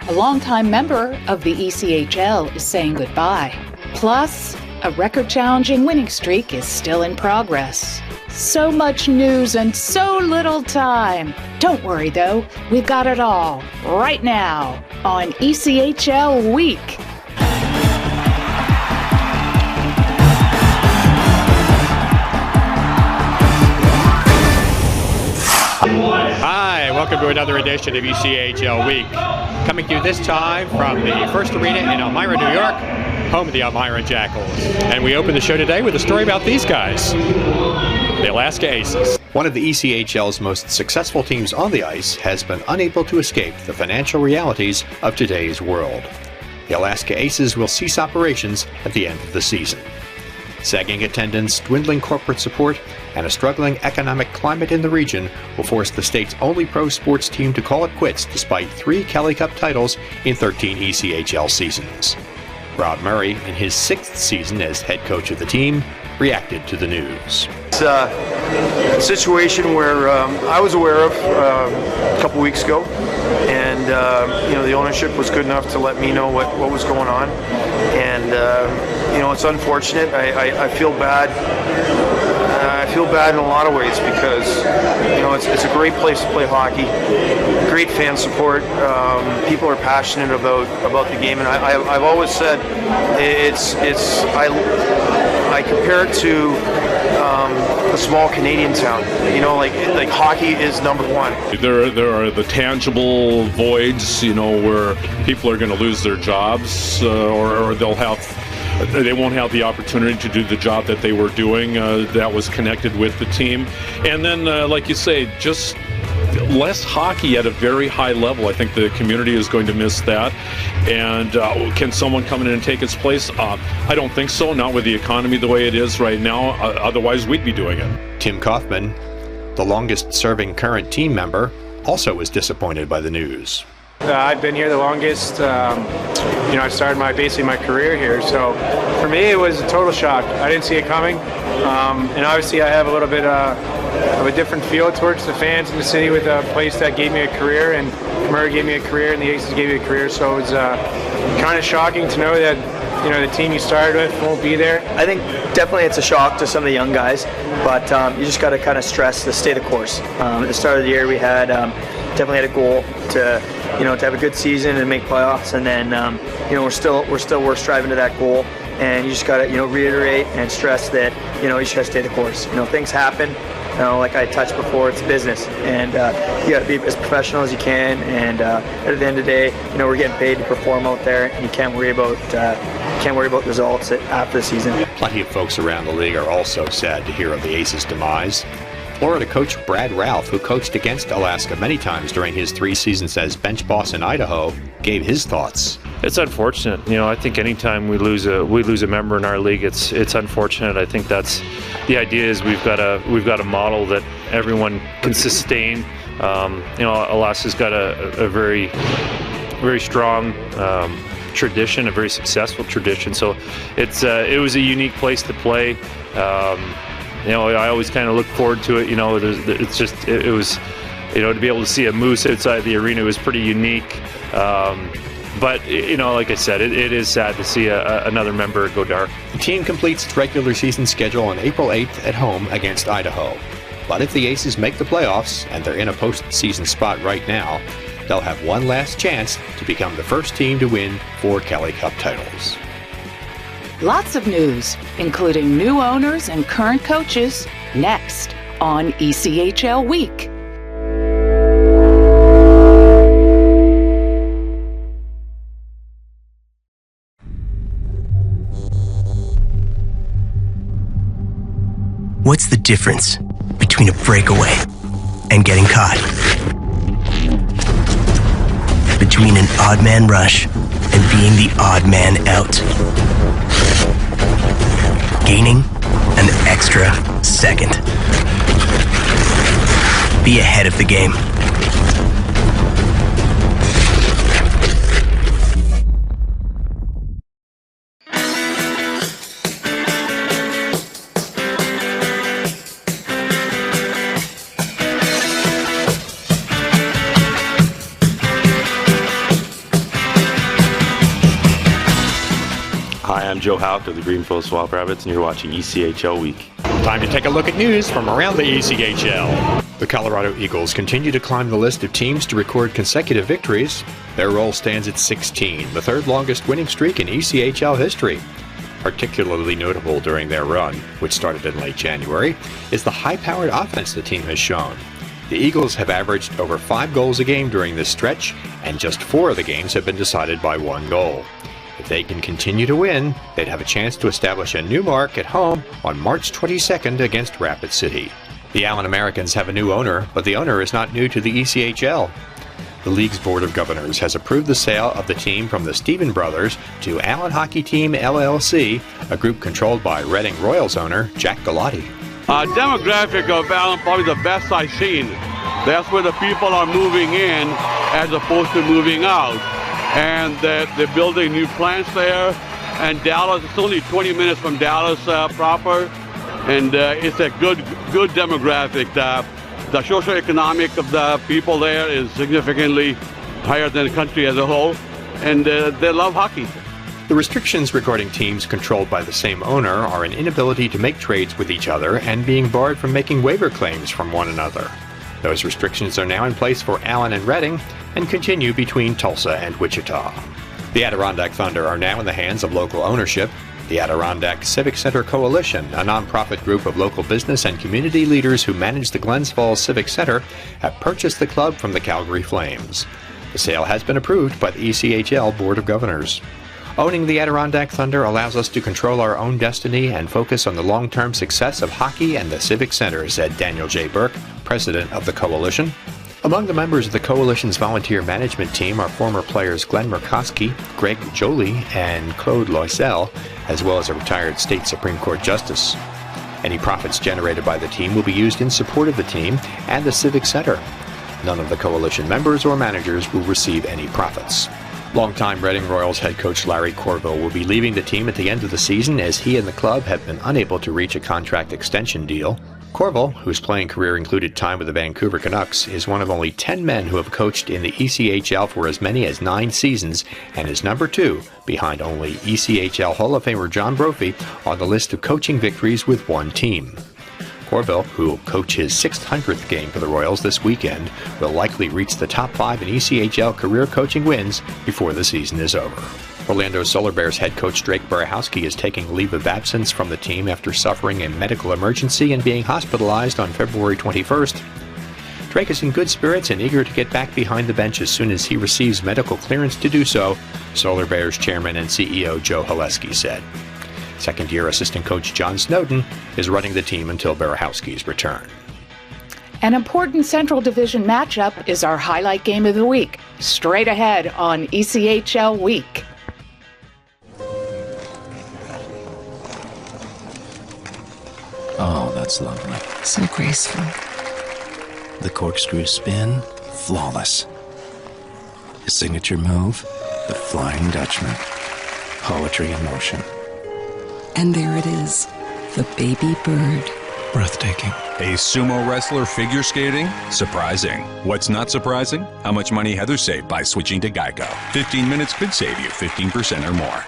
A longtime member of the ECHL is saying goodbye. Plus, a record-challenging winning streak is still in progress. So much news and so little time. Don't worry, though. We've got it all right now on ECHL Week. Hi, welcome to another edition of ECHL Week. Coming to you this time from the First Arena in Elmira, New York, home of the Elmira Jackals. And we open the show today with a story about these guys, the Alaska Aces. One of the ECHL's most successful teams on the ice has been unable to escape the financial realities of today's world. The Alaska Aces will cease operations at the end of the season. Sagging attendance, dwindling corporate support, and a struggling economic climate in the region will force the state's only pro sports team to call it quits despite 3 Kelly Cup titles in 13 ECHL seasons. Rob Murray, in his 6th season as head coach of the team, reacted to the news. It's a situation where I was aware of a couple weeks ago, and the ownership was good enough to let me know what was going on, and it's unfortunate. I feel bad. I feel bad in a lot of ways because it's a great place to play hockey, great fan support. People are passionate about the game, and I've always said I compare it to a small Canadian town. Like hockey is number one. There are the tangible voids, where people are going to lose their jobs, or they won't have the opportunity to do the job that they were doing that was connected with the team. And then, like you say, just less hockey at a very high level. I think the community is going to miss that. And can someone come in and take its place? I don't think so, not with the economy the way it is right now. Otherwise, we'd be doing it. Tim Kaufman, the longest-serving current team member, also was disappointed by the news. I've been here the longest. I started my career here, so for me it was a total shock. I didn't see it coming, and obviously I have a little bit of a different feel towards the fans in the city with a place that gave me a career, and Murray gave me a career, and the Aces gave me a career. So it was kind of shocking to know that the team you started with won't be there. I think definitely it's a shock to some of the young guys, but you just got to kind of stress to stay the course. At the start of the year, we had definitely had a goal to have a good season and make playoffs, and then we're striving to that goal. And you just got to reiterate and stress that you just got to stay the course. Things happen. Like I touched before, it's business, and you got to be as professional as you can. And at the end of the day, we're getting paid to perform out there, and you can't worry about results after the season. Plenty of folks around the league are also sad to hear of the Aces' demise. Florida coach Brad Ralph, who coached against Alaska many times during his 3 seasons as bench boss in Idaho, gave his thoughts. It's unfortunate. I think anytime we lose a member in our league, it's unfortunate. I think that's the idea. Is we've got a model that everyone can sustain. Alaska's got a very, very strong tradition, a very successful tradition. So it was a unique place to play. I always kind of look forward to it. It was to be able to see a moose outside the arena was pretty unique. But like I said, it is sad to see another member go dark. The team completes its regular season schedule on April 8th at home against Idaho. But if the Aces make the playoffs, and they're in a postseason spot right now, they'll have one last chance to become the first team to win 4 Kelly Cup titles. Lots of news, including new owners and current coaches, next on ECHL Week. What's the difference between a breakaway and getting caught? Between an odd man rush and being the odd man out? Gaining an extra second. Be ahead of the game. Hi, I'm Joe Houck of the Greenville Swamp Rabbits, and you're watching ECHL Week. Time to take a look at news from around the ECHL. The Colorado Eagles continue to climb the list of teams to record consecutive victories. Their roll stands at 16, the third longest winning streak in ECHL history. Particularly notable during their run, which started in late January, is the high-powered offense the team has shown. The Eagles have averaged over 5 goals a game during this stretch, and just 4 of the games have been decided by 1 goal. If they can continue to win, they'd have a chance to establish a new mark at home on March 22nd against Rapid City. The Allen Americans have a new owner, but the owner is not new to the ECHL. The league's Board of Governors has approved the sale of the team from the Stephen brothers to Allen Hockey Team LLC, a group controlled by Reading Royals owner Jack Galati. Demographic of Allen, probably the best I've seen. That's where the people are moving in as opposed to moving out. And they're building new plants there. And Dallas, it's only 20 minutes from Dallas proper. And it's a good demographic. The socioeconomic of the people there is significantly higher than the country as a whole. And they love hockey. The restrictions regarding teams controlled by the same owner are an inability to make trades with each other and being barred from making waiver claims from one another. Those restrictions are now in place for Allen and Reading and continue between Tulsa and Wichita. The Adirondack Thunder are now in the hands of local ownership. The Adirondack Civic Center Coalition, a nonprofit group of local business and community leaders who manage the Glens Falls Civic Center, have purchased the club from the Calgary Flames. The sale has been approved by the ECHL Board of Governors. Owning the Adirondack Thunder allows us to control our own destiny and focus on the long-term success of hockey and the Civic Center, said Daniel J. Burke, president of the coalition. Among the members of the coalition's volunteer management team are former players Glenn Murkowski, Greg Jolie, and Claude Loisel, as well as a retired state Supreme Court justice. Any profits generated by the team will be used in support of the team and the Civic Center. None of the coalition members or managers will receive any profits. Longtime Reading Royals head coach Larry Corville will be leaving the team at the end of the season as he and the club have been unable to reach a contract extension deal. Corville, whose playing career included time with the Vancouver Canucks, is one of only 10 men who have coached in the ECHL for as many as 9 seasons and is number 2, behind only ECHL Hall of Famer John Brophy, on the list of coaching victories with one team. Corville, who will coach his 600th game for the Royals this weekend, will likely reach the top 5 in ECHL career coaching wins before the season is over. Orlando Solar Bears head coach Drake Barahowski is taking leave of absence from the team after suffering a medical emergency and being hospitalized on February 21st. Drake is in good spirits and eager to get back behind the bench as soon as he receives medical clearance to do so, Solar Bears chairman and CEO Joe Haleski said. Second-year assistant coach John Snowden is running the team until Barahowski's return. An important Central Division matchup is our highlight game of the week, straight ahead on ECHL Week. Oh, that's lovely. So graceful. The corkscrew spin, flawless. His signature move, the Flying Dutchman. Poetry in motion. And there it is, the baby bird. Breathtaking. A sumo wrestler figure skating? Surprising. What's not surprising? How much money Heather saved by switching to Geico. 15 minutes could save you 15% or more.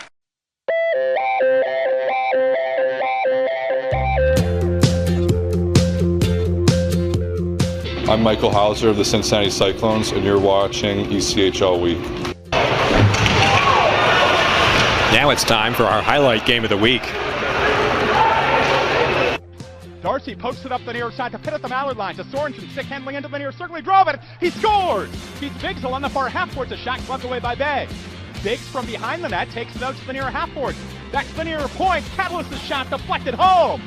I'm Michael Hauser of the Cincinnati Cyclones, and you're watching ECHL Week. Now it's time for our highlight game of the week. Darcy pokes it up the near side to pit at the Mallard line to Sorensen, stick handling into the near circle, he drove it, he scores! Beats Bigsel on the far half board, a shot gloved away by Bay. Biggs from behind the net takes it out to the near half board, back to the near point, Catalyst's shot deflected home!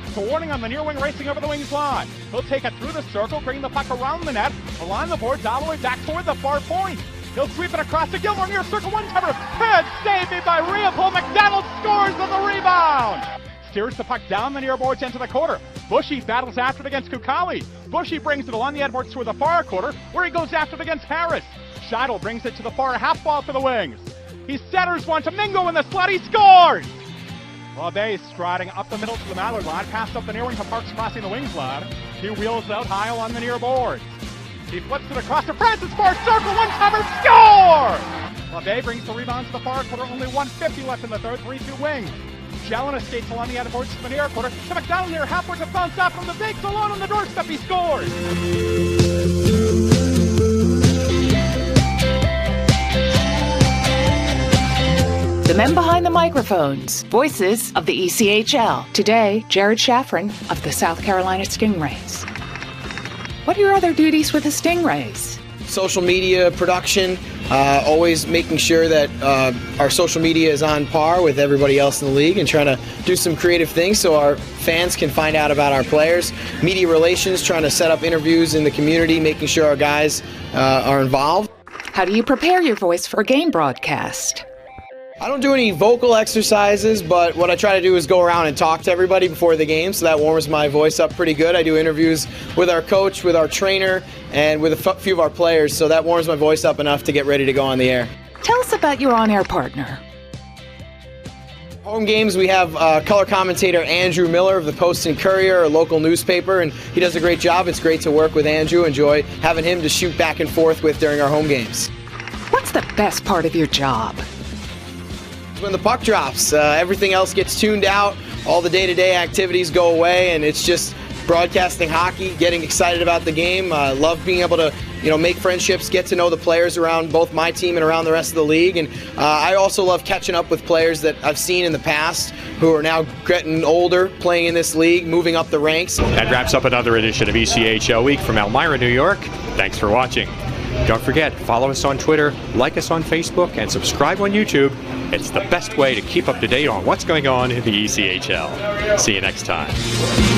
It's a warning on the near wing racing over the wings line. He'll take it through the circle, bringing the puck around the net, along the boards all the way back toward the far point. He'll sweep it across to Gilmore, near circle, one-timer, head saved made by Rhea. McDonald scores on the rebound! Steers the puck down the near boards into the quarter. Bushy battles after it against Kukali. Bushy brings it along the Edwards toward the far quarter, where he goes after it against Harris. Scheidel brings it to the far half ball for the wings. He centers one to Mingo in the slot, he scores! Bay striding up the middle to the Mallard line, passed up the near wing to Parks crossing the wings line. He wheels it out high along the near boards. He flips it across to Francis, far circle, one-timer, score! LaVey brings the rebound to the far quarter, only 1:50 left in the third, 3-2 wing. Jalen skates along the out of boards to the near quarter. To McDonald near half court, a bounce off from the Bigs alone on the doorstep. He scores! The men behind the microphones, voices of the ECHL. Today, Jared Shaffron of the South Carolina Stingrays. What are your other duties with the Stingrays? Social media production, always making sure that our social media is on par with everybody else in the league, and trying to do some creative things so our fans can find out about our players. Media relations, trying to set up interviews in the community, making sure our guys are involved. How do you prepare your voice for a game broadcast? I don't do any vocal exercises, but what I try to do is go around and talk to everybody before the game, so that warms my voice up pretty good. I do interviews with our coach, with our trainer, and with a few of our players, so that warms my voice up enough to get ready to go on the air. Tell us about your on-air partner. Home games, we have color commentator Andrew Miller of the Post and Courier, a local newspaper, and he does a great job. It's great to work with Andrew. Enjoy having him to shoot back and forth with during our home games. What's the best part of your job? When the puck drops, everything else gets tuned out, all the day-to-day activities go away, and it's just broadcasting hockey, getting excited about the game. Love being able to, make friendships, get to know the players around both my team and around the rest of the league. And I also love catching up with players that I've seen in the past who are now getting older, playing in this league, moving up the ranks. That wraps up another edition of ECHL Week from Elmira, New York. Thanks for watching. Don't forget, follow us on Twitter, like us on Facebook, and subscribe on YouTube. It's the best way to keep up to date on what's going on in the ECHL. See you next time.